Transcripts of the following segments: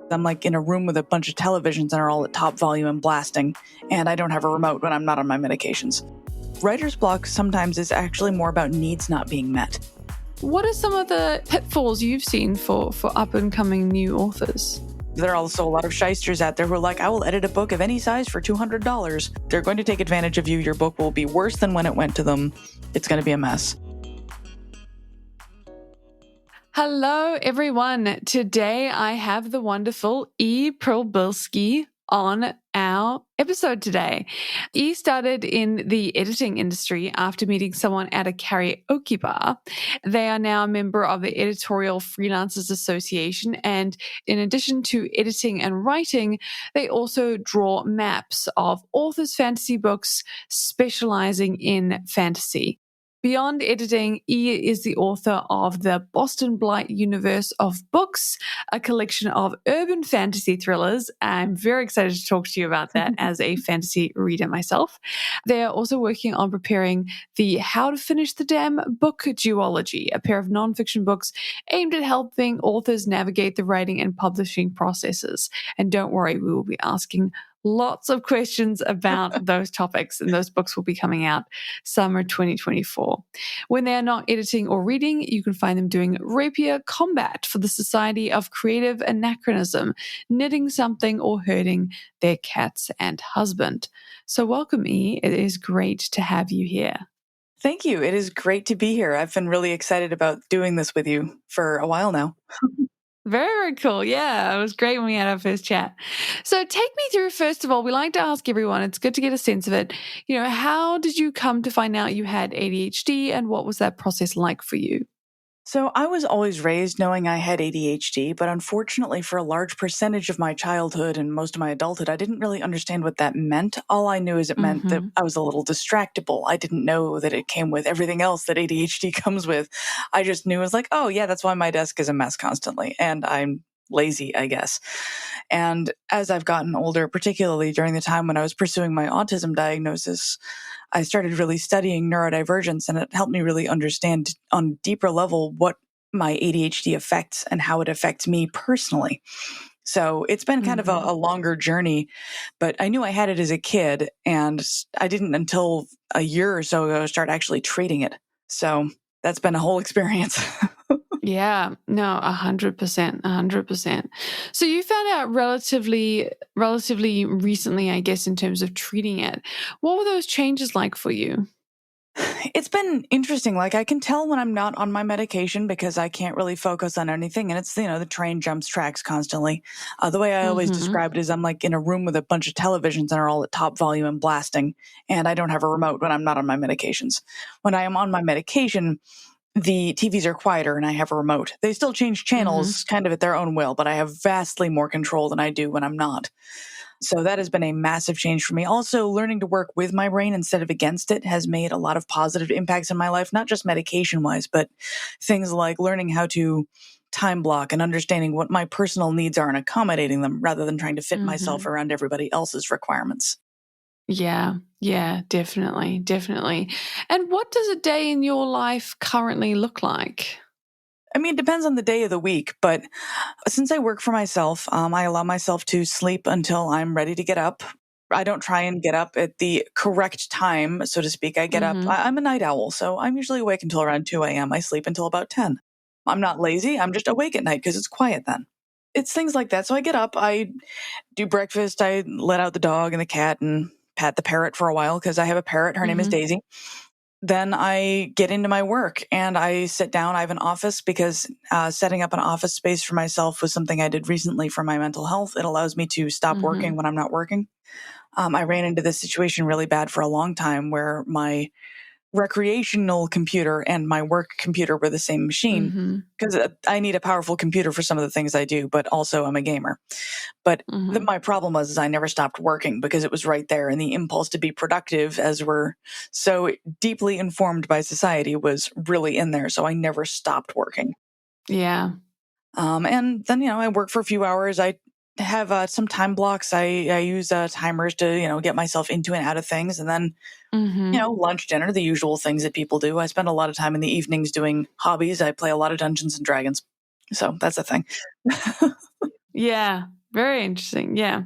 I'm like in a room with a bunch of televisions and are all at top volume and blasting, and I don't have a remote when I'm not on my medications. Writer's block sometimes is actually more about needs not being met. What are some of the pitfalls you've seen for up-and-coming new authors? There are also a lot of shysters out there who are like, I will edit a book of any size for $200. They're going to take advantage of you. Your book will be worse than when it went to them. It's going to be a mess. Hello, everyone. Today I have the wonderful Prybylski on our episode today. Started in the editing industry after meeting someone at a karaoke bar. They are now a member of the Editorial Freelancers Association, and in addition to editing and writing, they also draw maps of authors' fantasy books specializing in fantasy. Beyond editing, is the author of the Boston Blight universe of books, a collection of urban fantasy thrillers. I'm very excited to talk to you about that as a fantasy reader myself. They're also working on preparing the How to Finish the Damn Book duology, a pair of nonfiction books aimed at helping authors navigate the writing and publishing processes. And don't worry, we will be asking lots of questions about those topics, and those books will be coming out summer 2024. When they are not editing or reading, you can find them doing rapier combat for the Society of Creative Anachronism, knitting something or herding their cats and husband. So welcome, It is great to have you here. Thank you. It is great to be here. I've been really excited about doing this with you for a while now. Very, very cool. Yeah, it was great when we had our first chat. So take me through, first of all, we like to ask everyone, it's good to get a sense of it. How did you come to find out you had ADHD, and what was that process like for you? So I was always raised knowing I had ADHD, but unfortunately for a large percentage of my childhood and most of my adulthood, I didn't really understand what that meant. All I knew is it meant that I was a little distractible. I didn't know that it came with everything else that ADHD comes with. I just knew it was like, oh yeah, that's why my desk is a mess constantly. And I'm lazy, I guess. And as I've gotten older, particularly during the time when I was pursuing my autism diagnosis, I started really studying neurodivergence, and it helped me really understand on a deeper level what my ADHD affects and how it affects me personally. So it's been kind of a longer journey, but I knew I had it as a kid, and I didn't until a year or so ago start actually treating it. So that's been a whole experience. Yeah, no, 100%, 100%. So you found out relatively recently, I guess, in terms of treating it. What were those changes like for you? It's been interesting. Like, I can tell when I'm not on my medication because I can't really focus on anything. And it's, the train jumps tracks constantly. The way I always describe it is I'm like in a room with a bunch of televisions and are all at top volume and blasting. And I don't have a remote when I'm not on my medications. When I am on my medication, the TVs are quieter and I have a remote. They still change channels kind of at their own will, but I have vastly more control than I do when I'm not. So that has been a massive change for me. Also, learning to work with my brain instead of against it has made a lot of positive impacts in my life, not just medication-wise, but things like learning how to time block and understanding what my personal needs are and accommodating them rather than trying to fit myself around everybody else's requirements. Yeah, definitely. And what does a day in your life currently look like? I mean, it depends on the day of the week, but since I work for myself, I allow myself to sleep until I'm ready to get up. I don't try and get up at the correct time, so to speak. I get up. I'm a night owl, so I'm usually awake until around 2 a.m. I sleep until about 10. I'm not lazy. I'm just awake at night because it's quiet then. It's things like that. So I get up, I do breakfast, I let out the dog and the cat and pat the parrot for a while because I have a parrot. Her name is Daisy. Then I get into my work and I sit down. I have an office because setting up an office space for myself was something I did recently for my mental health. It allows me to stop working when I'm not working. I ran into this situation really bad for a long time where my recreational computer and my work computer were the same machine because I need a powerful computer for some of the things I do, but also I'm a gamer. But my problem was I never stopped working because it was right there. And the impulse to be productive, as we're so deeply informed by society, was really in there. So I never stopped working. Yeah. And then, I work for a few hours. I have some time blocks. I use timers to, get myself into and out of things. And then, lunch, dinner, the usual things that people do. I spend a lot of time in the evenings doing hobbies. I play a lot of Dungeons and Dragons. So that's a thing. Yeah. Very interesting. Yeah.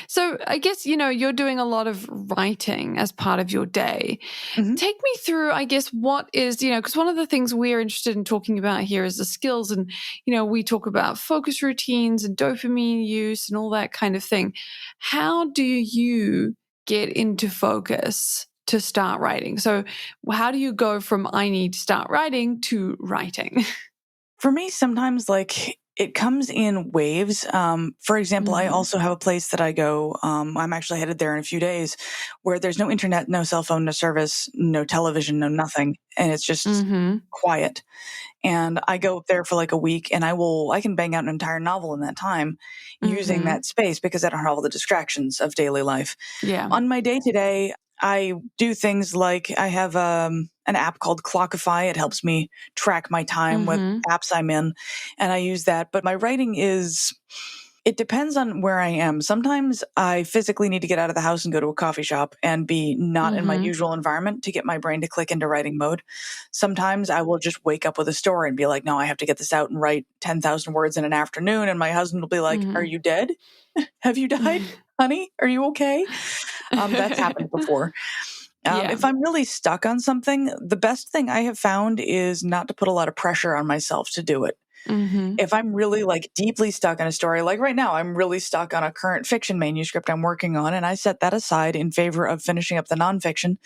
So I guess, you're doing a lot of writing as part of your day. Mhm. Take me through, I guess, what is, because one of the things we're interested in talking about here is the skills. And, we talk about focus routines and dopamine use and all that kind of thing. How do you get into focus to start writing? So, how do you go from I need to start writing to writing? For me, sometimes it comes in waves. For example, I Mhm. also have a place that I go. I'm actually headed there in a few days, where there's no internet, no cell phone, no service, no television, no nothing, and it's just Mhm. quiet. And I go up there for like a week, and I can bang out an entire novel in that time using Mhm. that space because I don't have all the distractions of daily life. Yeah. On my day to day, I do things like I have an app called Clockify. It helps me track my time, what Mhm. apps I'm in, and I use that. But my writing it depends on where I am. Sometimes I physically need to get out of the house and go to a coffee shop and be not in my Mhm. usual environment to get my brain to click into writing mode. Sometimes I will just wake up with a story and be like, no, I have to get this out and write 10,000 words in an afternoon. And my husband will be like, are Mhm. you dead? Have you died? Honey, are you okay? That's happened before. Yeah. If I'm really stuck on something, the best thing I have found is not to put a lot of pressure on myself to do it. Mhm. If I'm really deeply stuck on a story, like right now, I'm really stuck on a current fiction manuscript I'm working on, and I set that aside in favor of finishing up the nonfiction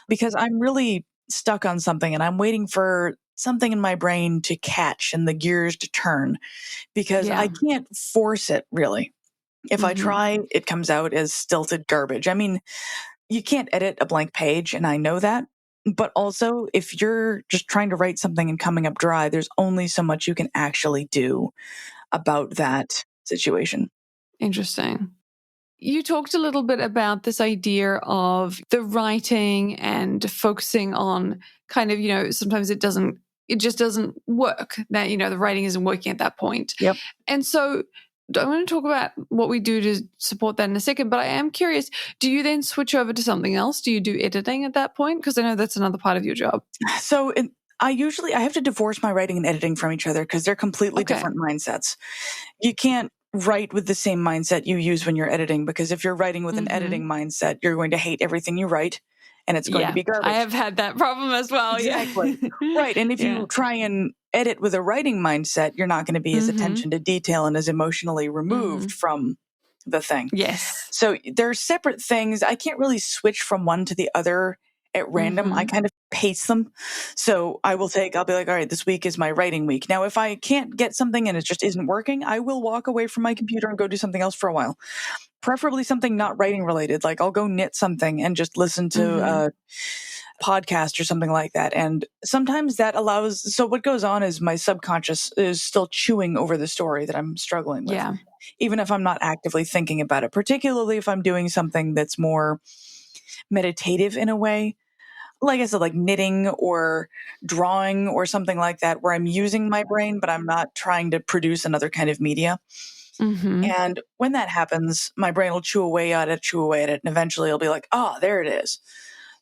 because I'm really stuck on something and I'm waiting for something in my brain to catch and the gears to turn because I Yeah. can't force it really. If I Mhm. try, it comes out as stilted garbage. I mean, you can't edit a blank page, and I know that. But also, if you're just trying to write something and coming up dry, there's only so much you can actually do about that situation. Interesting. You talked a little bit about this idea of the writing and focusing on kind of, sometimes it just doesn't work that, the writing isn't working at that point. Yep. And so I'm going to talk about what we do to support that in a second, but I am curious, do you then switch over to something else? Do you do editing at that point? Because I know that's another part of your job. So I have to divorce my writing and editing from each other because they're completely Okay. different mindsets. You can't write with the same mindset you use when you're editing because if you're writing with an editing Hmm. mindset, you're going to hate everything you write and it's going to Yeah, be I garbage. have had that problem as well. Yeah. Exactly. Right. And if Yeah. you try and edit with a writing mindset, you're not going to be as Hmm. attention to detail and as emotionally removed Hmm. from the thing. Yes. So they're separate things. I can't really switch from one to the other at random. I Hmm. kind of pace them. So I'll be like, all right, this week is my writing week. Now, if I can't get something and it just isn't working, I will walk away from my computer and go do something else for a while. Preferably something not writing related. Like I'll go knit something and just listen to Hmm. a podcast or something like that. And sometimes that allows, so what goes on is my subconscious is still chewing over the story that I'm struggling with, Yeah. even if I'm not actively thinking about it, particularly if I'm doing something that's more meditative in a way. Like I said, like knitting or drawing or something like that, where I'm using my brain, but I'm not trying to produce another kind of media. Hmm. And when that happens, my brain will chew away at it, and eventually it'll be like, oh, there it is.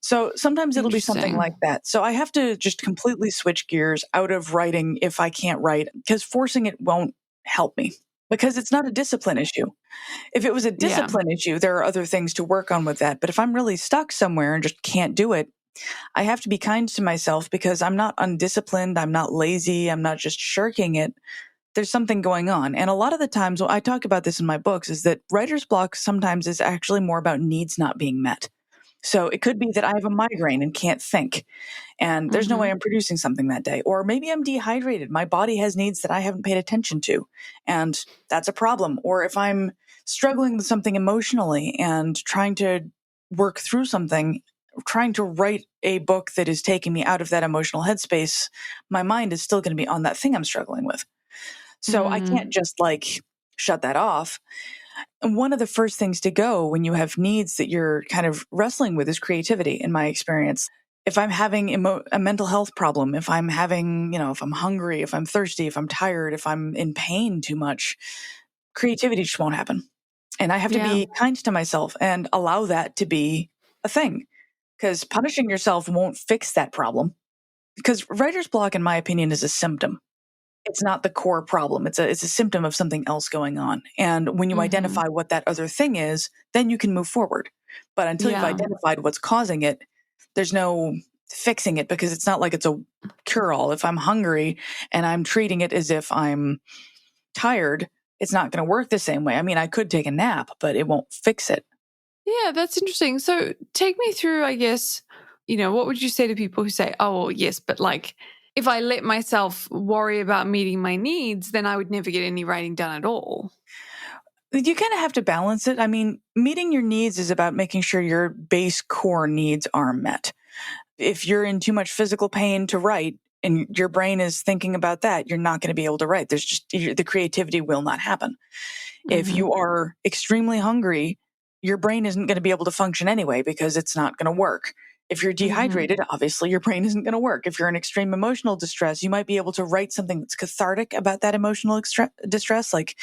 So sometimes it'll be something like Interesting. that. So I have to just completely switch gears out of writing if I can't write, because forcing it won't help me because it's not a discipline issue. If it was a Yeah. discipline issue, there are other things to work on with that. But if I'm really stuck somewhere and just can't do it, I have to be kind to myself because I'm not undisciplined. I'm not lazy. I'm not just shirking it. There's something going on. And a lot of the times, I talk about this in my books, is that writer's block sometimes is actually more about needs not being met. So it could be that I have a migraine and can't think, and there's no way Hmm. I'm producing something that day. Or maybe I'm dehydrated. My body has needs that I haven't paid attention to, and that's a problem. Or if I'm struggling with something emotionally and trying to work through something, trying to write a book that is taking me out of that emotional headspace, my mind is still going to be on that thing I'm struggling with. So I can't Hmm. just shut that off. And one of the first things to go when you have needs that you're kind of wrestling with is creativity, in my experience. If I'm having a mental health problem, if I'm having, if I'm hungry, if I'm thirsty, if I'm tired, if I'm in pain too much, creativity just won't happen. And I have to Yeah. be kind to myself and allow that to be a thing because punishing yourself won't fix that problem. Because writer's block, in my opinion, is a symptom. it's not the core problem. It's a symptom of something else going on. And when you identify what that other thing is, then you can move forward. But until you've identified what's causing it, there's no fixing it, because it's not like it's a cure-all. If I'm hungry and I'm treating it as if I'm tired, it's not going to work the same way. I mean, I could take a nap, but it won't fix it. Yeah, that's interesting. So take me through, I guess, what would you say to people who say, oh, well, yes, but like if I let myself worry about meeting my needs, then I would never get any writing done at all. You kind of have to balance it. I mean, meeting your needs is about making sure your base core needs are met. If you're in too much physical pain to write and your brain is thinking about that, you're not going to be able to write. There's just, the creativity will not happen. If you are extremely hungry, your brain isn't going to be able to function anyway, because it's not going to work. If you're dehydrated, obviously your brain isn't going to work. If you're in extreme emotional distress, you might be able to write something that's cathartic about that emotional distress, like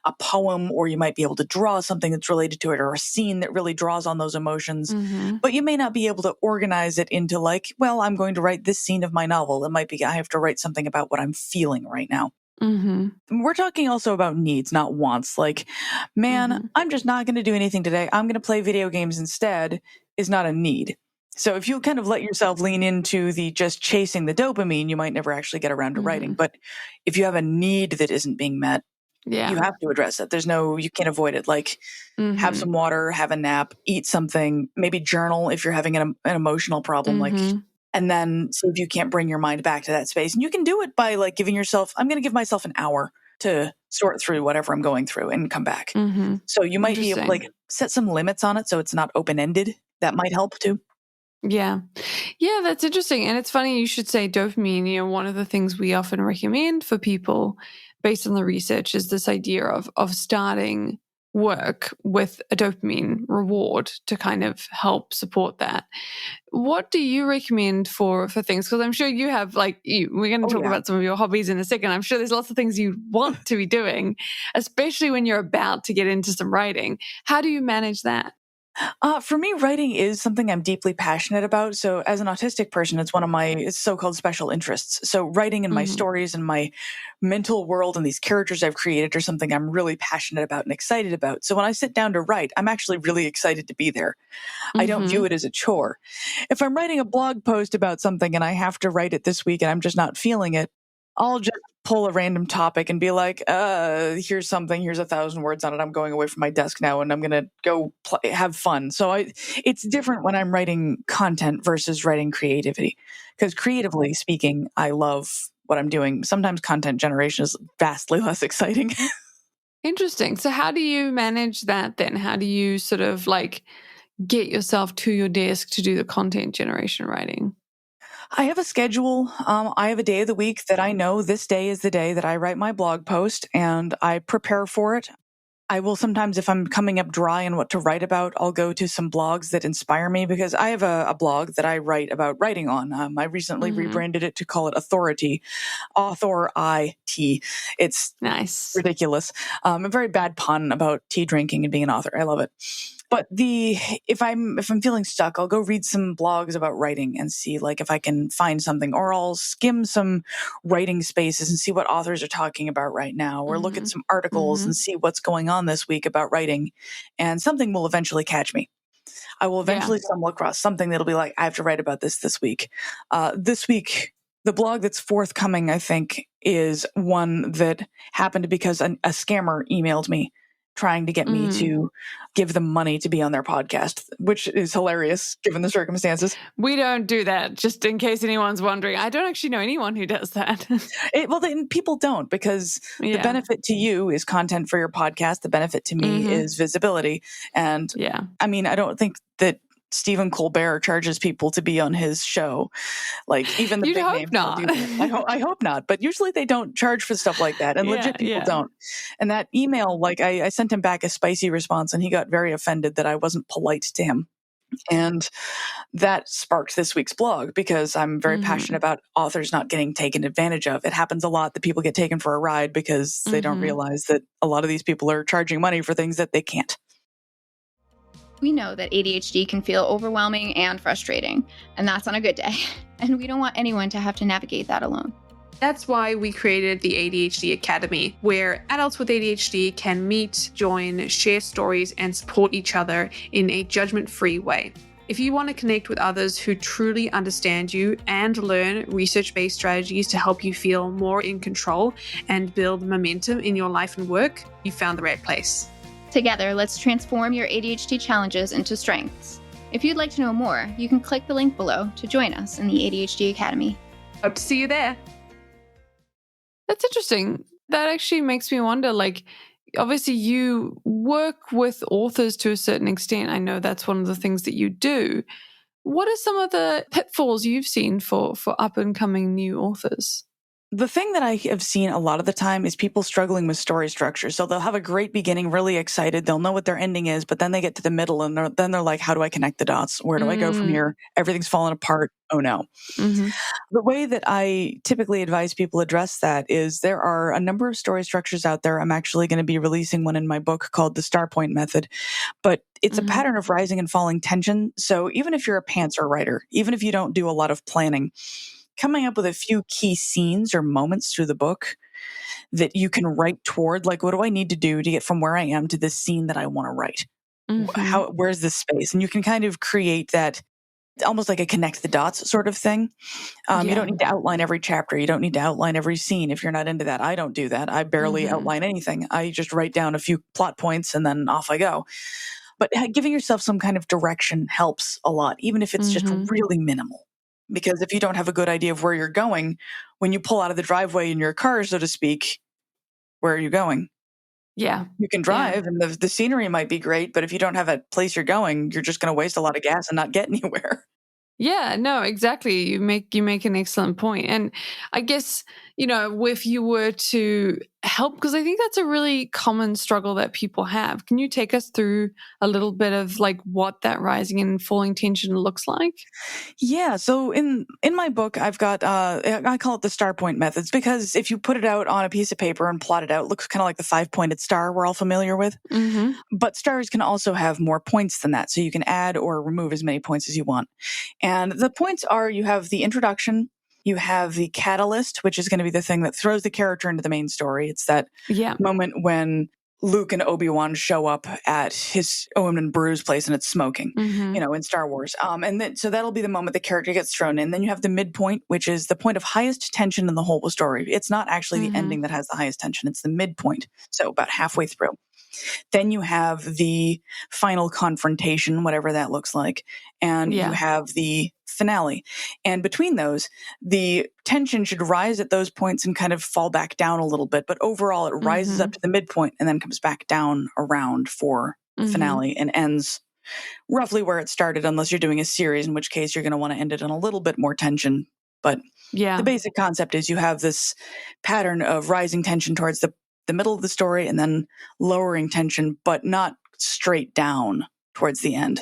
a poem, or you might be able to draw something that's related to it, or a scene that really draws on those emotions. But you may not be able to organize it into like, well, I'm going to write this scene of my novel. It might be, I have to write something about what I'm feeling right now. We're talking also about needs, not wants. Like, man, I'm just not going to do anything today. I'm going to play video games instead is not a need. So if you kind of let yourself lean into the just chasing the dopamine, you might never actually get around to writing. But if you have a need that isn't being met, you have to address it. You can't avoid it. Like, have some water, have a nap, eat something, maybe journal if you're having an emotional problem. And then see if you can't bring your mind back to that space. And you can do it by like giving yourself, I'm going to give myself an hour to sort through whatever I'm going through and come back. So you might be able to like set some limits on it so it's not open-ended. That might help too. Yeah. Yeah, that's interesting. And it's funny you should say dopamine. One of the things we often recommend for people based on the research is this idea of starting work with a dopamine reward to kind of help support that. What do you recommend for things? Because I'm sure you have we're going to talk about some of your hobbies in a second. I'm sure there's lots of things you want to be doing, especially when you're about to get into some writing. How do you manage that? For me, writing is something I'm deeply passionate about. So as an autistic person, it's one of my so-called special interests. So writing and my stories and my mental world and these characters I've created are something I'm really passionate about and excited about. So when I sit down to write, I'm actually really excited to be there. I don't view it as a chore. If I'm writing a blog post about something and I have to write it this week and I'm just not feeling it, I'll just pull a random topic and be like, here's something, here's 1,000 words on it. I'm going away from my desk now and I'm going to go have fun. So it's different when I'm writing content versus writing creativity, because creatively speaking, I love what I'm doing. Sometimes content generation is vastly less exciting. Interesting. So how do you manage that then? How do you sort of like get yourself to your desk to do the content generation writing? I have a schedule. I have a day of the week that I know this day is the day that I write my blog post, and I prepare for it. I will sometimes, if I'm coming up dry on what to write about, I'll go to some blogs that inspire me, because I have a blog that I write about writing on. I recently rebranded it to call it Authority, Author-I-T. It's nice, ridiculous. A very bad pun about tea drinking and being an author. I love it. But if I'm feeling stuck, I'll go read some blogs about writing and see like if I can find something, or I'll skim some writing spaces and see what authors are talking about right now, or look at some articles and see what's going on this week about writing, and something will eventually catch me. I will eventually stumble across something that'll be like, I have to write about this week. This week, the blog that's forthcoming, I think, is one that happened because a scammer emailed me trying to get me to give them money to be on their podcast, which is hilarious given the circumstances. We don't do that, just in case anyone's wondering. I don't actually know anyone who does that. People don't, because the benefit to you is content for your podcast. The benefit to me is visibility. And I mean, I don't think that Stephen Colbert charges people to be on his show. Like, even the You'd big hope names not. don't do that. I hope not. But usually they don't charge for stuff like that. And legit people don't. And that email, like I sent him back a spicy response, and he got very offended that I wasn't polite to him. And that sparked this week's blog, because I'm very passionate about authors not getting taken advantage of. It happens a lot that people get taken for a ride because they don't realize that a lot of these people are charging money for things that they can't. We know that ADHD can feel overwhelming and frustrating, and that's on a good day. And we don't want anyone to have to navigate that alone. That's why we created the ADHD Academy, where adults with ADHD can meet, join, share stories, and support each other in a judgment-free way. If you want to connect with others who truly understand you and learn research-based strategies to help you feel more in control and build momentum in your life and work, you found the right place. Together, let's transform your ADHD challenges into strengths. If you'd like to know more, you can click the link below to join us in the ADHD Academy. Hope to see you there. That's interesting. That actually makes me wonder, like, obviously you work with authors to a certain extent. I know that's one of the things that you do. What are some of the pitfalls you've seen for up and coming new authors? The thing that I have seen a lot of the time is people struggling with story structure. So they'll have a great beginning, really excited. They'll know what their ending is, but then they get to the middle and then they're like, how do I connect the dots? Where do I go from here? Everything's falling apart. Oh no. Mm-hmm. The way that I typically advise people address that is there are a number of story structures out there. I'm actually going to be releasing one in my book called The Star Point Method, but it's a pattern of rising and falling tension. So even if you're a pantser writer, even if you don't do a lot of planning, coming up with a few key scenes or moments through the book that you can write toward, like, what do I need to do to get from where I am to this scene that I want to write? Where's this space? And you can kind of create that almost like a connect the dots sort of thing. You don't need to outline every chapter. You don't need to outline every scene if you're not into that. I don't do that. I barely outline anything. I just write down a few plot points and then off I go. But giving yourself some kind of direction helps a lot, even if it's just really minimal. Because if you don't have a good idea of where you're going, when you pull out of the driveway in your car, so to speak, where are you going? Yeah. You can drive and the scenery might be great, but if you don't have a place you're going, you're just going to waste a lot of gas and not get anywhere. Yeah, no, exactly. You make an excellent point. And I guess, if you were to help, because I think that's a really common struggle that people have. Can you take us through a little bit of like what that rising and falling tension looks like? Yeah. So in my book, I've got, I call it the star point methods because if you put it out on a piece of paper and plot it out, it looks kind of like the 5-pointed star we're all familiar with. But stars can also have more points than that. So you can add or remove as many points as you want. And the points are, you have the introduction, you have the catalyst, which is going to be the thing that throws the character into the main story. It's that moment when Luke and Obi-Wan show up at his Owen and Beru's place and it's smoking, in Star Wars. And then, so that'll be the moment the character gets thrown in. Then you have the midpoint, which is the point of highest tension in the whole story. It's not actually the ending that has the highest tension. It's the midpoint. So about halfway through. Then you have the final confrontation, whatever that looks like. And you have the finale. And between those, the tension should rise at those points and kind of fall back down a little bit. But overall, it rises up to the midpoint and then comes back down around for the finale and ends roughly where it started, unless you're doing a series, in which case you're going to want to end it on a little bit more tension. But the basic concept is you have this pattern of rising tension towards the middle of the story and then lowering tension, but not straight down towards the end.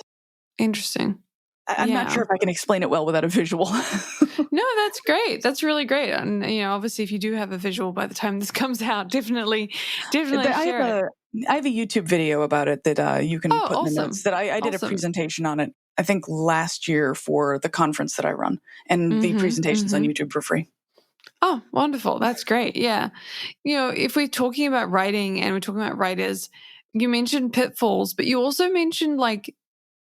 Interesting. I'm not sure if I can explain it well without a visual. No, that's great. That's really great. And, obviously if you do have a visual by the time this comes out, definitely share it. I have a YouTube video about it that you can put in the notes that I did a presentation on it, I think last year for the conference that I run, and the presentation's on YouTube for free. Oh, wonderful. That's great. Yeah. If we're talking about writing and we're talking about writers, you mentioned pitfalls, but you also mentioned like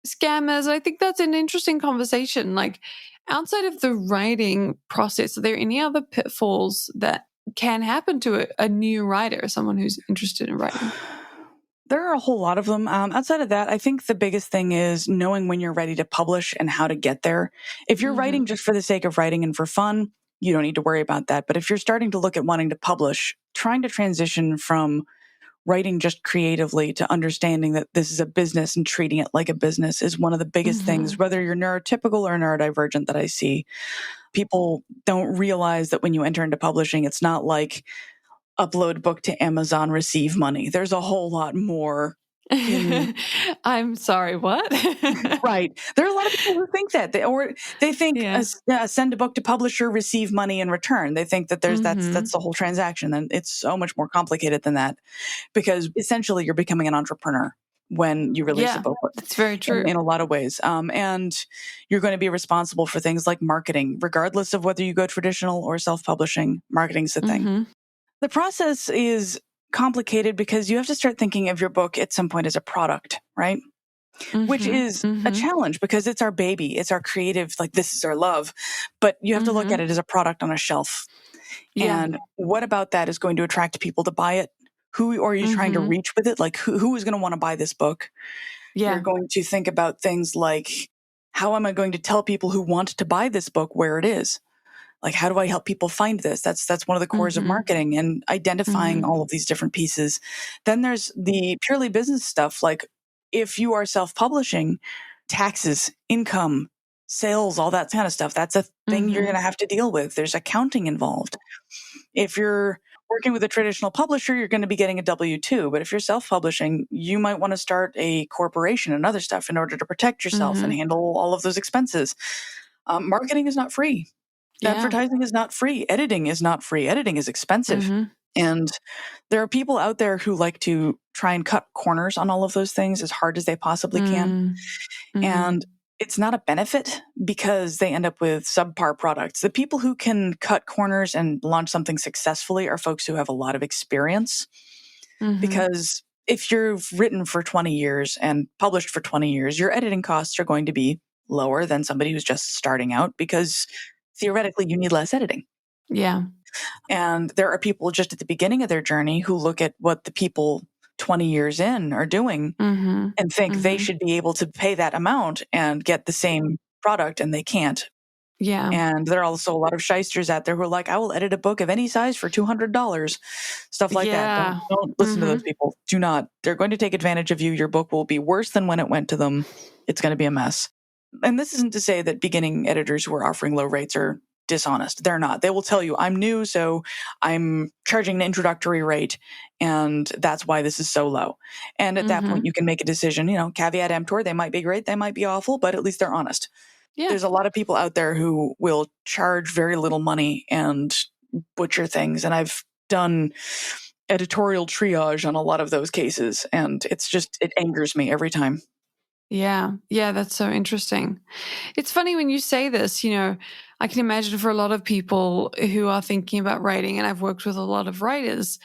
scammers. I think that's an interesting conversation. Like outside of the writing process, are there any other pitfalls that can happen to a new writer, someone who's interested in writing? There are a whole lot of them. Outside of that, I think the biggest thing is knowing when you're ready to publish and how to get there. If you're writing just for the sake of writing and for fun, you don't need to worry about that. But if you're starting to look at wanting to publish, trying to transition from writing just creatively to understanding that this is a business and treating it like a business is one of the biggest things, whether you're neurotypical or neurodivergent, that I see. People don't realize that when you enter into publishing, it's not like upload book to Amazon, receive money. There's a whole lot more. I'm sorry, what? Right. There are a lot of people who think that. They think send a book to publisher, receive money in return. They think that that's the whole transaction. And it's so much more complicated than that, because essentially you're becoming an entrepreneur when you release a book. That's very true. In a lot of ways. And you're going to be responsible for things like marketing, regardless of whether you go traditional or self-publishing. Marketing's the thing. The process is complicated because you have to start thinking of your book at some point as a product, right? Which is a challenge because it's our baby. It's our creative, like this is our love. But you have to look at it as a product on a shelf. Yeah. And what about that is going to attract people to buy it? Who are you trying to reach with it? Like who is going to want to buy this book? Yeah. You're going to think about things like, how am I going to tell people who want to buy this book where it is? Like, how do I help people find this? That's one of the cores of marketing and identifying all of these different pieces. Then there's the purely business stuff. Like if you are self-publishing, taxes, income, sales, all that kind of stuff, that's a thing you're going to have to deal with. There's accounting involved. If you're working with a traditional publisher, you're going to be getting a W-2. But if you're self-publishing, you might want to start a corporation and other stuff in order to protect yourself and handle all of those expenses. Marketing is not free. Advertising is not free. Editing is not free. Editing is expensive. And there are people out there who like to try and cut corners on all of those things as hard as they possibly can. And it's not a benefit because they end up with subpar products. The people who can cut corners and launch something successfully are folks who have a lot of experience. Because if you've written for 20 years and published for 20 years, your editing costs are going to be lower than somebody who's just starting out because theoretically you need less editing. Yeah. And there are people just at the beginning of their journey who look at what the people 20 years in are doing and think they should be able to pay that amount and get the same product, and they can't. Yeah. And there are also a lot of shysters out there who are like, I will edit a book of any size for $200. Stuff like that. Don't listen to those people. Do not. They're going to take advantage of you. Your book will be worse than when it went to them. It's going to be a mess. And this isn't to say that beginning editors who are offering low rates are dishonest. They're not. They will tell you, I'm new, so I'm charging an introductory rate, and that's why this is so low. And at that point, you can make a decision, caveat emptor. They might be great, they might be awful, but at least they're honest. Yeah. There's a lot of people out there who will charge very little money and butcher things. And I've done editorial triage on a lot of those cases, and it angers me every time. Yeah. Yeah, that's so interesting. It's funny when you say this, I can imagine for a lot of people who are thinking about writing, and I've worked with a lot of writers,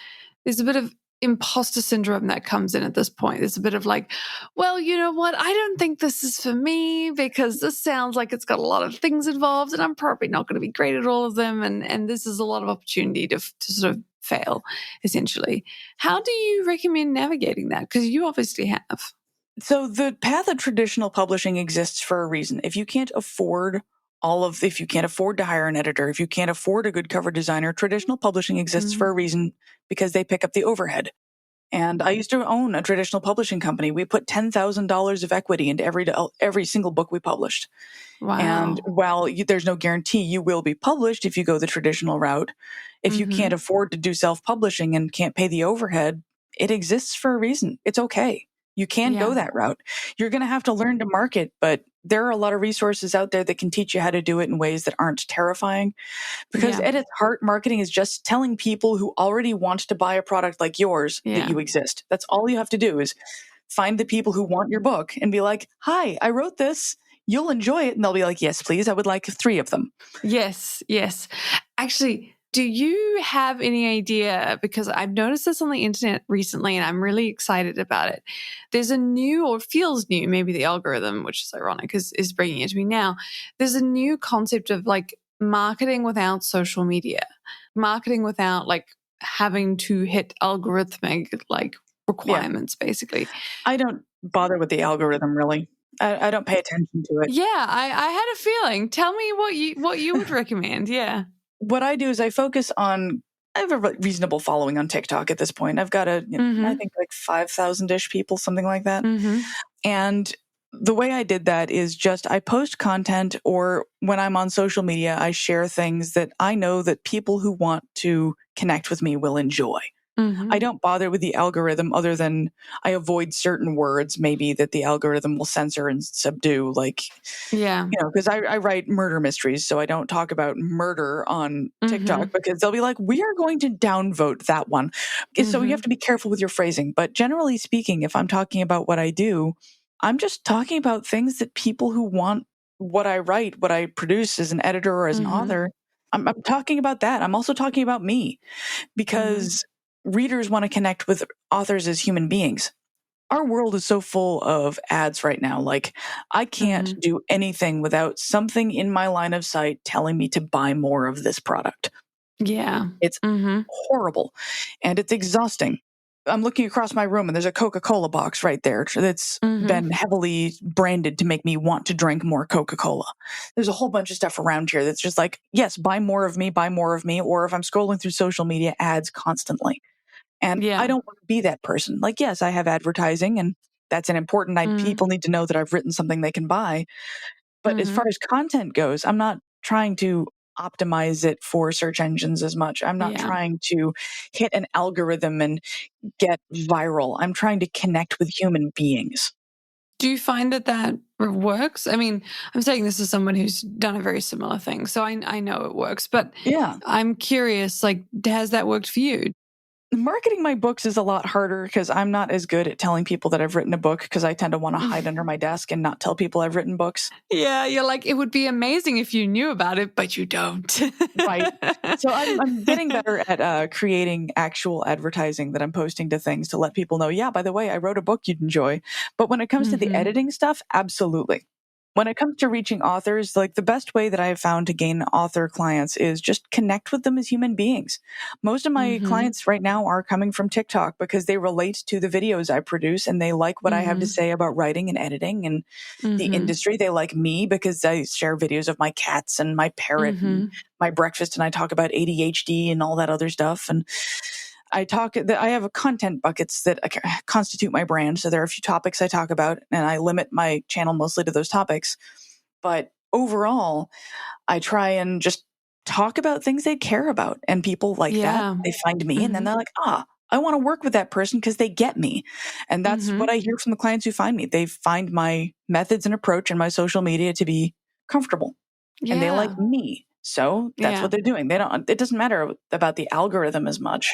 there's a bit of imposter syndrome that comes in at this point. There's a bit of like, well, you know what? I don't think this is for me because this sounds like it's got a lot of things involved and I'm probably not going to be great at all of them. And this is a lot of opportunity to sort of fail, essentially. How do you recommend navigating that? Because you obviously have. So the path of traditional publishing exists for a reason. If you can't afford if you can't afford to hire an editor, if you can't afford a good cover designer, traditional publishing exists for a reason because they pick up the overhead. And I used to own a traditional publishing company. We put $10,000 of equity into every single book we published. Wow. And while there's no guarantee you will be published if you go the traditional route, if you can't afford to do self-publishing and can't pay the overhead, it exists for a reason. It's okay. You can go that route. You're going to have to learn to market, but there are a lot of resources out there that can teach you how to do it in ways that aren't terrifying. Because at its heart, marketing is just telling people who already want to buy a product like yours that you exist. That's all you have to do is find the people who want your book and be like, hi, I wrote this. You'll enjoy it. And they'll be like, yes, please. I would like 3 of them. Yes, yes. Actually, do you have any idea, because I've noticed this on the internet recently and I'm really excited about it. There's a new, or feels new, maybe the algorithm, which is ironic, is bringing it to me now. There's a new concept of like marketing without social media, marketing without like having to hit algorithmic like requirements, basically. I don't bother with the algorithm really. I don't pay attention to it. Yeah, I had a feeling. Tell me what you would recommend. Yeah. What I do is I focus on, I have a reasonable following on TikTok at this point. I've got I think like 5,000-ish people, something like that. And the way I did that is just I post content, or when I'm on social media, I share things that I know that people who want to connect with me will enjoy. I don't bother with the algorithm other than I avoid certain words maybe that the algorithm will censor and subdue, like, Yeah. because I write murder mysteries, so I don't talk about murder on TikTok because they'll be like, we are going to downvote that one. So you have to be careful with your phrasing. But generally speaking, if I'm talking about what I do, I'm just talking about things that people who want what I write, what I produce as an editor or as an author, I'm talking about that. I'm also talking about me because readers want to connect with authors as human beings. Our world is so full of ads right now. Like, I can't do anything without something in my line of sight telling me to buy more of this product. Yeah. It's horrible and it's exhausting. I'm looking across my room and there's a Coca-Cola box right there that's been heavily branded to make me want to drink more Coca-Cola. There's a whole bunch of stuff around here that's just like, yes, buy more of me, buy more of me. Or if I'm scrolling through social media, ads constantly. And I don't want to be that person. Like, yes, I have advertising and that's an important, people need to know that I've written something they can buy. But as far as content goes, I'm not trying to optimize it for search engines as much. I'm not trying to hit an algorithm and get viral. I'm trying to connect with human beings. Do you find that works? I mean, I'm saying this as someone who's done a very similar thing, so I know it works. But Yeah. I'm curious, like, has that worked for you? Marketing my books is a lot harder because I'm not as good at telling people that I've written a book because I tend to want to hide under my desk and not tell people I've written books. Yeah, you're like, it would be amazing if you knew about it, but you don't. Right. So I'm getting better at creating actual advertising that I'm posting to things to let people know, yeah, by the way, I wrote a book you'd enjoy. But when it comes to the editing stuff, absolutely. When it comes to reaching authors, like the best way that I have found to gain author clients is just connect with them as human beings. Most of my clients right now are coming from TikTok because they relate to the videos I produce and they like what I have to say about writing and editing and the industry. They like me because I share videos of my cats and my parrot and my breakfast, and I talk about ADHD and all that other stuff. And I have content buckets that constitute my brand. So there are a few topics I talk about, and I limit my channel mostly to those topics. But overall, I try and just talk about things they care about, and people like that. They find me, and then they're like, I want to work with that person because they get me. And that's what I hear from the clients who find me. They find my methods and approach and my social media to be comfortable, and they like me. So that's what they're doing. It doesn't matter about the algorithm as much.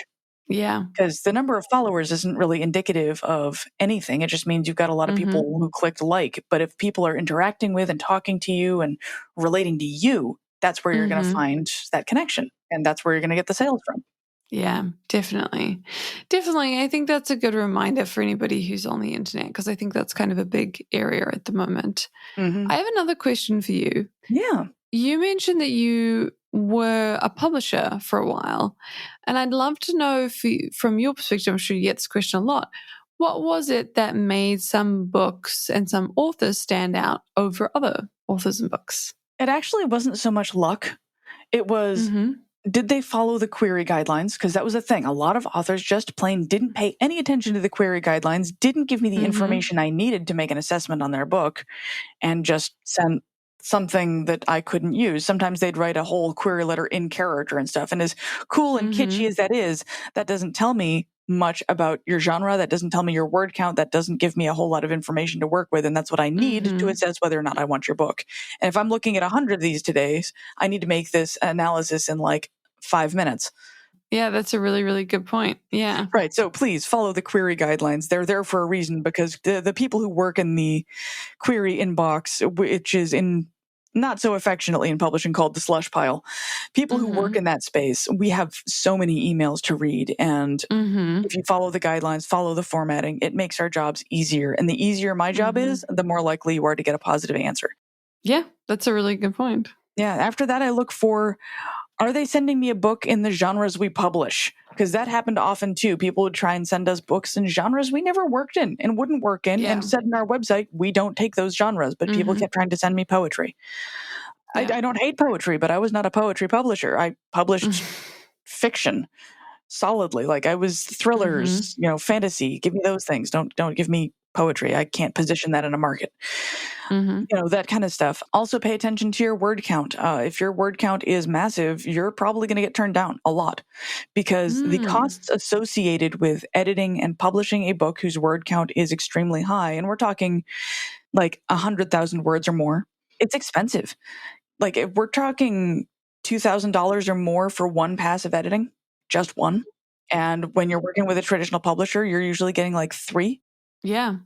Yeah. Because the number of followers isn't really indicative of anything. It just means you've got a lot of people who clicked like. But if people are interacting with and talking to you and relating to you, that's where you're going to find that connection. And that's where you're going to get the sales from. Yeah, definitely. Definitely. I think that's a good reminder for anybody who's on the internet, because I think that's kind of a big area at the moment. I have another question for you. Yeah. You mentioned that you were a publisher for a while, and I'd love to know from your perspective, I'm sure you get this question a lot, what was it that made some books and some authors stand out over other authors and books? It actually wasn't so much luck. It was, did they follow the query guidelines? Because that was a thing. A lot of authors just plain didn't pay any attention to the query guidelines, didn't give me the information I needed to make an assessment on their book, and just sent something that I couldn't use. Sometimes they'd write a whole query letter in character and stuff. And as cool and kitschy as that is, that doesn't tell me much about your genre. That doesn't tell me your word count. That doesn't give me a whole lot of information to work with. And that's what I need to assess whether or not I want your book. And if I'm looking at 100 of these today, I need to make this analysis in like 5 minutes. Yeah, that's a really, really good point. Yeah. Right. So please follow the query guidelines. They're there for a reason, because the people who work in the query inbox, which is in not so affectionately in publishing called the slush pile, people who work in that space, we have so many emails to read. And if you follow the guidelines, follow the formatting, it makes our jobs easier. And the easier my job is, the more likely you are to get a positive answer. Yeah, that's a really good point. Yeah. After that, I look for, are they sending me a book in the genres we publish? Because that happened often too. People would try and send us books in genres we never worked in and wouldn't work in, and said in our website, we don't take those genres, but people kept trying to send me poetry. I don't hate poetry, but I was not a poetry publisher. I published fiction solidly. Like I was thrillers, fantasy. Give me those things. Don't give me poetry. I can't position that in a market. That kind of stuff. Also pay attention to your word count. If your word count is massive, you're probably going to get turned down a lot because the costs associated with editing and publishing a book whose word count is extremely high, and we're talking like 100,000 words or more, it's expensive. Like if we're talking $2,000 or more for one pass of editing, just one. And when you're working with a traditional publisher, you're usually getting like 3. Yeah.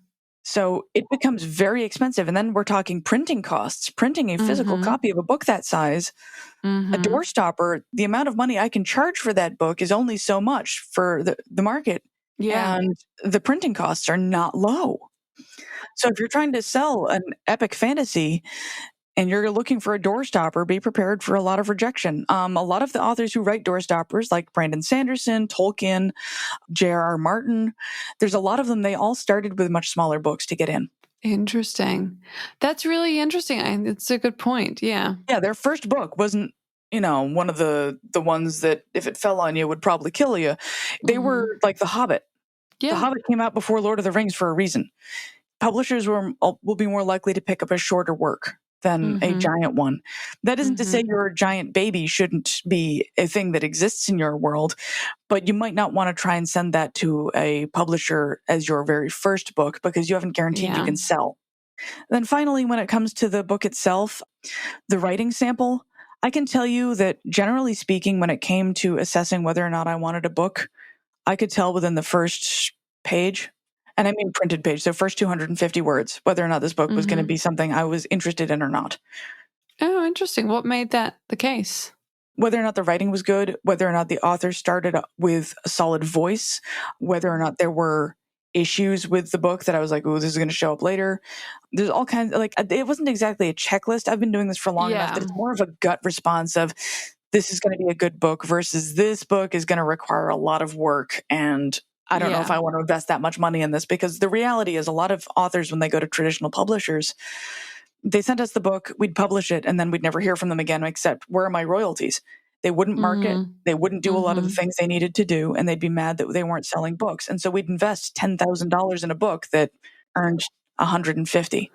So it becomes very expensive. And then we're talking printing costs, printing a physical copy of a book that size, a doorstopper. The amount of money I can charge for that book is only so much for the market. Yeah. And the printing costs are not low. So if you're trying to sell an epic fantasy and you're looking for a doorstopper, be prepared for a lot of rejection. A lot of the authors who write doorstoppers, like Brandon Sanderson, Tolkien, J.R.R. Martin, there's a lot of them, they all started with much smaller books to get in. Interesting. That's really interesting. It's a good point. Yeah. Yeah, their first book wasn't, one of the ones that if it fell on you would probably kill you. They were like The Hobbit. Yeah. The Hobbit came out before Lord of the Rings for a reason. Publishers will be more likely to pick up a shorter work than a giant one. That isn't to say your giant baby shouldn't be a thing that exists in your world, but you might not want to try and send that to a publisher as your very first book because you haven't guaranteed you can sell. Then finally, when it comes to the book itself, the writing sample, I can tell you that generally speaking, when it came to assessing whether or not I wanted a book, I could tell within the first page, and I mean printed page, so first 250 words, whether or not this book was going to be something I was interested in or not. Oh, interesting. What made that the case? Whether or not the writing was good, whether or not the author started with a solid voice, whether or not there were issues with the book that I was like, oh, this is going to show up later. There's all kinds of, it wasn't exactly a checklist. I've been doing this for long enough that it's more of a gut response of this is going to be a good book versus this book is going to require a lot of work. And I don't know if I want to invest that much money in this, because the reality is a lot of authors, when they go to traditional publishers, they sent us the book, we'd publish it, and then we'd never hear from them again, except where are my royalties? They wouldn't market. They wouldn't do a lot of the things they needed to do, and they'd be mad that they weren't selling books. And so we'd invest $10,000 in a book that earned $150.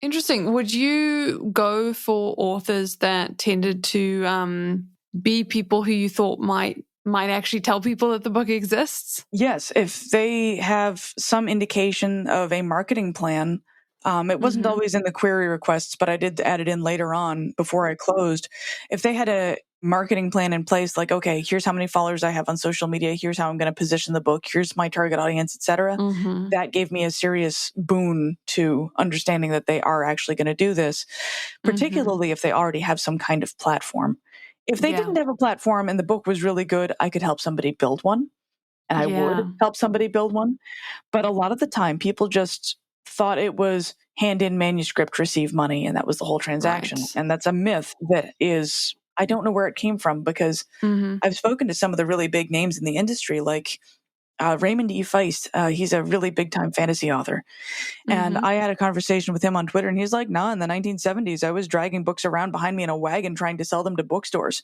Interesting. Would you go for authors that tended to be people who you thought might actually tell people that the book exists? Yes, if they have some indication of a marketing plan. It wasn't always in the query requests, but I did add it in later on before I closed. If they had a marketing plan in place, like, okay, here's how many followers I have on social media, here's how I'm going to position the book, here's my target audience, etc. That gave me a serious boon to understanding that they are actually going to do this, particularly if they already have some kind of platform. If they didn't have a platform and the book was really good, I could help somebody build one, and I would help somebody build one. But a lot of the time, people just thought it was hand in manuscript, receive money, and that was the whole transaction. Right. And that's a myth that is, I don't know where it came from, because I've spoken to some of the really big names in the industry, like Raymond E. Feist. He's a really big time fantasy author. And I had a conversation with him on Twitter, and he's like, nah, in the 1970s, I was dragging books around behind me in a wagon trying to sell them to bookstores.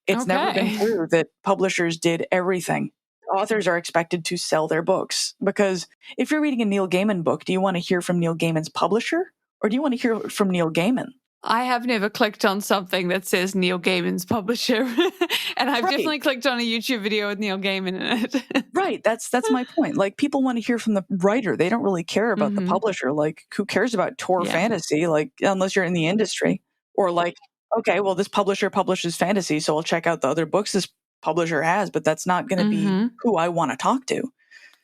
It's never been true that publishers did everything. Authors are expected to sell their books, because if you're reading a Neil Gaiman book, do you want to hear from Neil Gaiman's publisher, or do you want to hear from Neil Gaiman? I have never clicked on something that says Neil Gaiman's publisher, and I've definitely clicked on a YouTube video with Neil Gaiman in it. Right. That's my point. Like, people want to hear from the writer. They don't really care about the publisher. Like, who cares about Tor fantasy? Like, unless you're in the industry, or like, okay, well, this publisher publishes fantasy, so I'll check out the other books this publisher has, but that's not going to be who I want to talk to.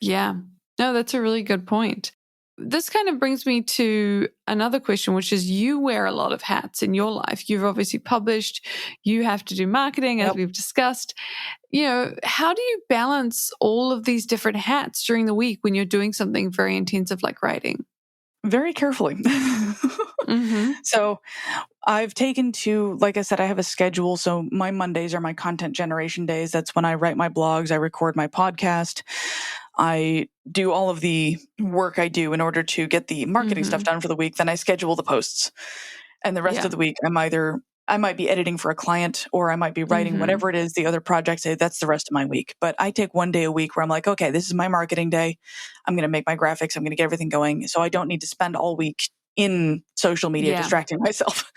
Yeah. No, that's a really good point. This kind of brings me to another question, which is, you wear a lot of hats in your life. You've obviously published, you have to do marketing, as we've discussed. How do you balance all of these different hats during the week when you're doing something very intensive like writing? Very carefully. So I've taken to, like I said, I have a schedule. So my Mondays are my content generation days. That's when I write my blogs, I record my podcast, I do all of the work I do in order to get the marketing stuff done for the week. Then I schedule the posts. And the rest of the week, I'm either I might be editing for a client, or I might be writing whatever it is, the other projects, that's the rest of my week. But I take one day a week where I'm like, okay, this is my marketing day. I'm going to make my graphics. I'm going to get everything going. So I don't need to spend all week in social media distracting myself.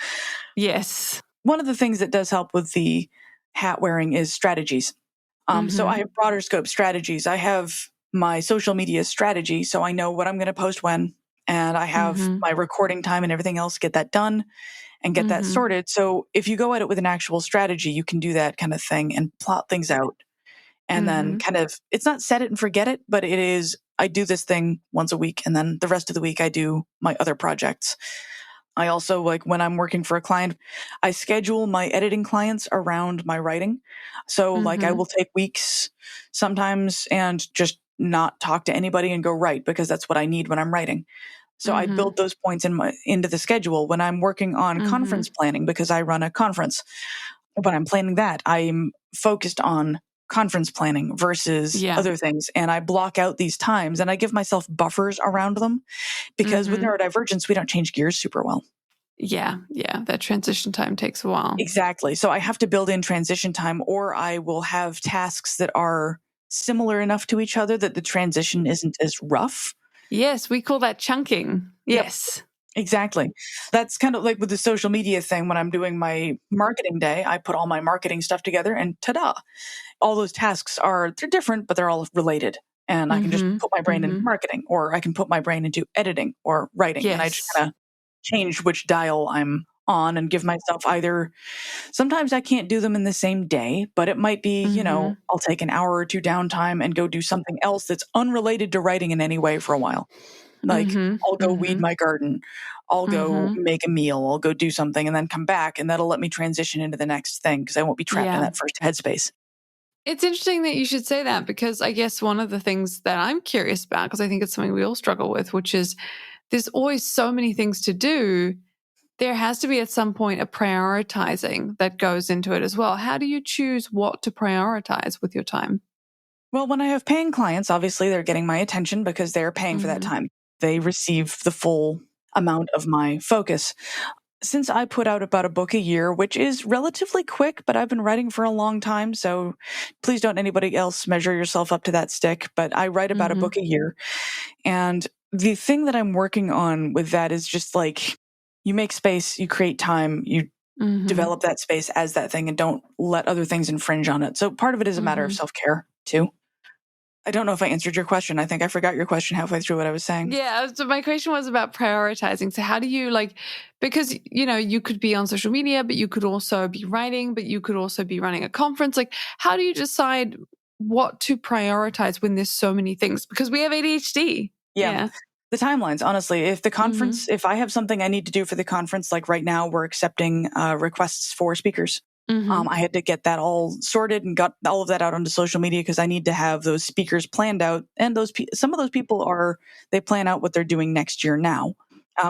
Yes. One of the things that does help with the hat wearing is strategies. So I have broader scope strategies. I have my social media strategy, so I know what I'm going to post when, and I have my recording time and everything else, get that done and get that sorted. So if you go at it with an actual strategy, you can do that kind of thing and plot things out. And then kind of, it's not set it and forget it, but it is, I do this thing once a week, and then the rest of the week I do my other projects. I also, like when I'm working for a client, I schedule my editing clients around my writing. So like I will take weeks sometimes and just not talk to anybody and go write, because that's what I need when I'm writing. So I build those points into the schedule. When I'm working on conference planning, because I run a conference, when I'm planning that, I'm focused on conference planning versus other things. And I block out these times and I give myself buffers around them, because with neurodivergence, we don't change gears super well. Yeah. That transition time takes a while. Exactly. So I have to build in transition time, or I will have tasks that are similar enough to each other that the transition isn't as rough. Yes, we call that chunking. Yes. Yep. Exactly. That's kind of like with the social media thing. When I'm doing my marketing day, I put all my marketing stuff together and ta-da. All those tasks they're different, but they're all related. And I can just put my brain into marketing, or I can put my brain into editing or writing. And I just kind of change which dial I'm on and give myself either, sometimes I can't do them in the same day, but it might be, I'll take an hour or two downtime and go do something else that's unrelated to writing in any way for a while. Like I'll go weed my garden. I'll go make a meal. I'll go do something and then come back, and that'll let me transition into the next thing, because I won't be trapped in that first headspace. It's interesting that you should say that, because I guess one of the things that I'm curious about, because I think it's something we all struggle with, which is there's always so many things to do. There has to be at some point a prioritizing that goes into it as well. How do you choose what to prioritize with your time? Well, when I have paying clients, obviously they're getting my attention because they're paying for that time. They receive the full amount of my focus. Since I put out about a book a year, which is relatively quick, but I've been writing for a long time, so please don't anybody else measure yourself up to that stick, but I write about a book a year. And the thing that I'm working on with that is just like, you make space, you create time, you develop that space as that thing, and don't let other things infringe on it. So part of it is a matter of self-care too. I don't know if I answered your question. I think I forgot your question halfway through what I was saying. Yeah, so my question was about prioritizing. So how do you because, you could be on social media, but you could also be writing, but you could also be running a conference. Like, how do you decide what to prioritize when there's so many things? Because we have ADHD. Yeah. The timelines, honestly, if the conference, if I have something I need to do for the conference, like right now we're accepting requests for speakers. I had to get that all sorted and got all of that out onto social media, because I need to have those speakers planned out. And some of those people they plan out what they're doing next year now,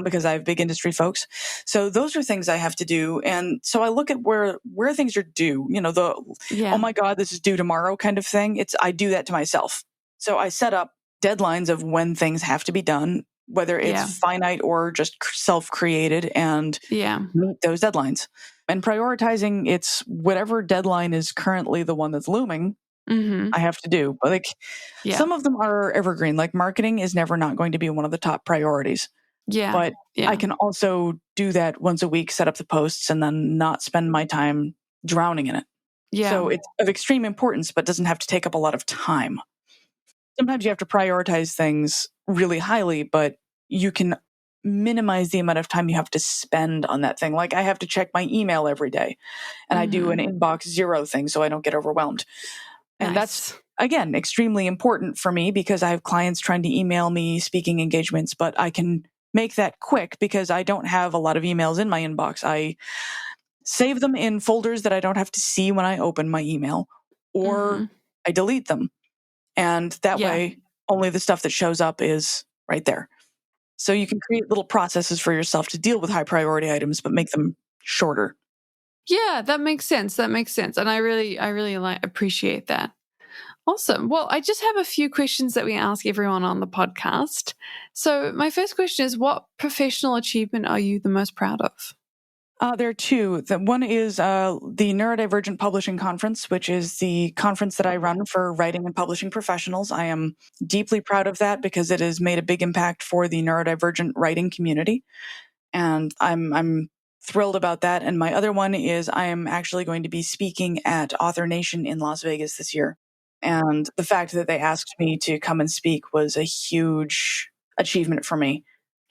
because I have big industry folks. So those are things I have to do. And so I look at where things are due, oh my God, this is due tomorrow kind of thing. I do that to myself. So I set up deadlines of when things have to be done, whether it's finite or just self-created, and meet those deadlines. And prioritizing, it's whatever deadline is currently the one that's looming, I have to do. But some of them are evergreen. Like marketing is never not going to be one of the top priorities. But I can also do that once a week, set up the posts, and then not spend my time drowning in it. So it's of extreme importance, but doesn't have to take up a lot of time. Sometimes you have to prioritize things really highly, but you can minimize the amount of time you have to spend on that thing. Like I have to check my email every day, and I do an inbox zero thing so I don't get overwhelmed. And that's, again, extremely important for me, because I have clients trying to email me speaking engagements, but I can make that quick because I don't have a lot of emails in my inbox. I save them in folders that I don't have to see when I open my email, or I delete them. And that way, only the stuff that shows up is right there. So you can create little processes for yourself to deal with high priority items, but make them shorter. Yeah, that makes sense. And I really appreciate that. Awesome. Well, I just have a few questions that we ask everyone on the podcast. So my first question is, what professional achievement are you the most proud of? There are two. One is the Neurodivergent Publishing Conference, which is the conference that I run for writing and publishing professionals. I am deeply proud of that because it has made a big impact for the neurodivergent writing community. And I'm thrilled about that. And my other one is I am actually going to be speaking at Author Nation in Las Vegas this year. And the fact that they asked me to come and speak was a huge achievement for me.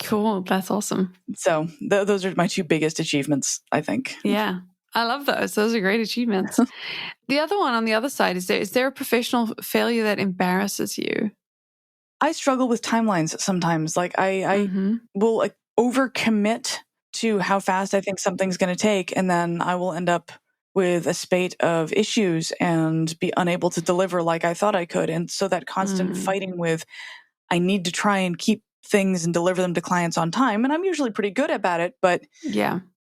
Cool. That's awesome. So those are my two biggest achievements, I think. Yeah. I love those. Those are great achievements. The other one on the other side, is there a professional failure that embarrasses you? I struggle with timelines sometimes. Like I will overcommit to how fast I think something's going to take, and then I will end up with a spate of issues and be unable to deliver like I thought I could. And so that constant fighting with, I need to try and keep things and deliver them to clients on time. And I'm usually pretty good about it, but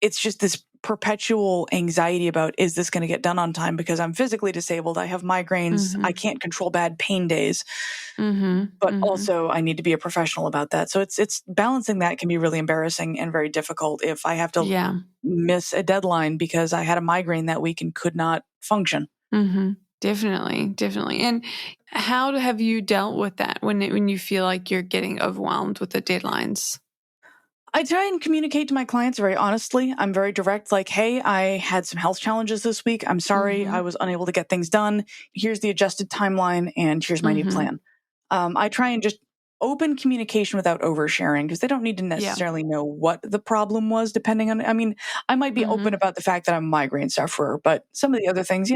it's just this perpetual anxiety about, is this going to get done on time? Because I'm physically disabled. I have migraines. I can't control bad pain days, but also I need to be a professional about that. So it's balancing that can be really embarrassing and very difficult if I have to miss a deadline because I had a migraine that week and could not function. Definitely. And how have you dealt with that when you feel like you're getting overwhelmed with the deadlines? I try and communicate to my clients very honestly. I'm very direct, like, hey, I had some health challenges this week. I'm sorry I was unable to get things done. Here's the adjusted timeline and here's my new plan. I try and just open communication without oversharing because they don't need to necessarily know what the problem was depending on, I mean, I might be open about the fact that I'm a migraine sufferer, but some of the other things,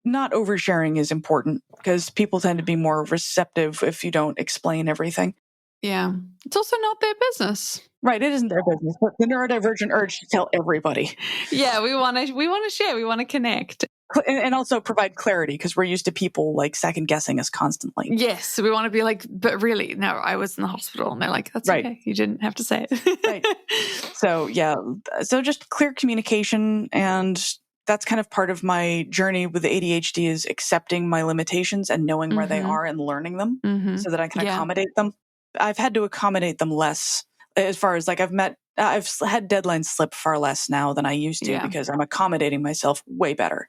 not oversharing is important because people tend to be more receptive if you don't explain everything. Yeah. It's also not their business. Right. It isn't their business, but the neurodivergent urge to tell everybody. Yeah. We want to share. We want to connect. And also provide clarity because we're used to people like second guessing us constantly. Yes. We want to be like, but really, no, I was in the hospital. And they're like, that's okay. You didn't have to say it. Right. So, yeah. So just clear communication. And that's kind of part of my journey with the ADHD is accepting my limitations and knowing where they are and learning them so that I can accommodate them. I've had to accommodate them less as far as like I've had deadlines slip far less now than I used to because I'm accommodating myself way better.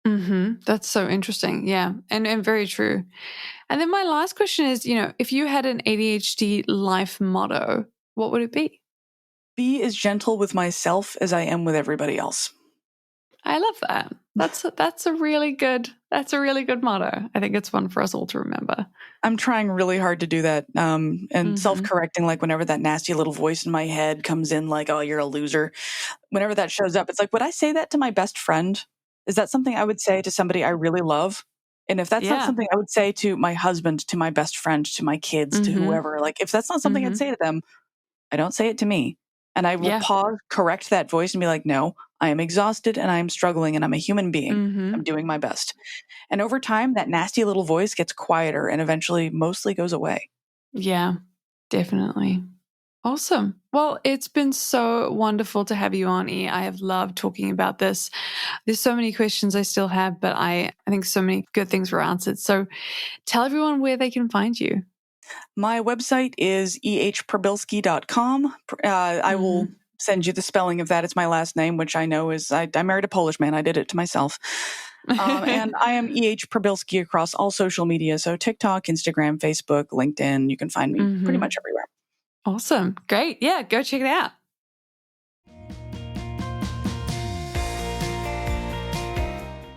That's so interesting. Yeah. And very true. And then my last question is, if you had an ADHD life motto, what would it be? Be as gentle with myself as I am with everybody else. I love that. That's a really good motto. I think it's one for us all to remember. I'm trying really hard to do that. And self-correcting, like whenever that nasty little voice in my head comes in, like, oh, you're a loser. Whenever that shows up, it's like, would I say that to my best friend? Is that something I would say to somebody I really love? And if that's not something I would say to my husband, to my best friend, to my kids, to whoever, like if that's not something I'd say to them, I don't say it to me. And I will pause, correct that voice and be like, no, I am exhausted and I am struggling and I'm a human being. I'm doing my best. And over time, that nasty little voice gets quieter and eventually mostly goes away. Yeah, definitely. Awesome. Well, it's been so wonderful to have you on, E. I have loved talking about this. There's so many questions I still have, but I think so many good things were answered. So tell everyone where they can find you. My website is ehprybylski.com. I will send you the spelling of that. It's my last name, which I know is, I married a Polish man. I did it to myself. And I am E.H. Prybylski across all social media. So TikTok, Instagram, Facebook, LinkedIn. You can find me pretty much everywhere. Awesome. Great. Yeah, go check it out.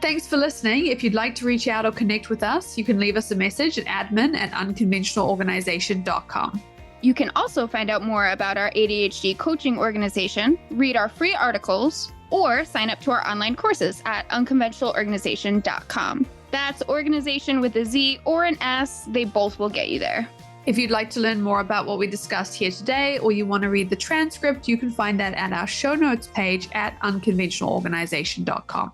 Thanks for listening. If you'd like to reach out or connect with us, you can leave us a message at admin@unconventionalorganization.com. You can also find out more about our ADHD coaching organization, read our free articles, or sign up to our online courses at unconventionalorganization.com. That's organization with a Z or an S. They both will get you there. If you'd like to learn more about what we discussed here today, or you want to read the transcript, you can find that at our show notes page at unconventionalorganization.com.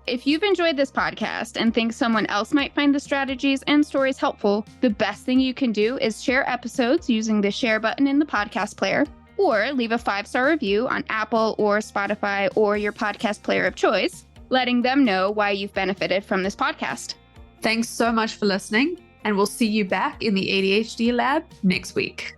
If you've enjoyed this podcast and think someone else might find the strategies and stories helpful, the best thing you can do is share episodes using the share button in the podcast player, or leave a 5-star review on Apple or Spotify or your podcast player of choice, letting them know why you've benefited from this podcast. Thanks so much for listening, and we'll see you back in the ADHD Lab next week.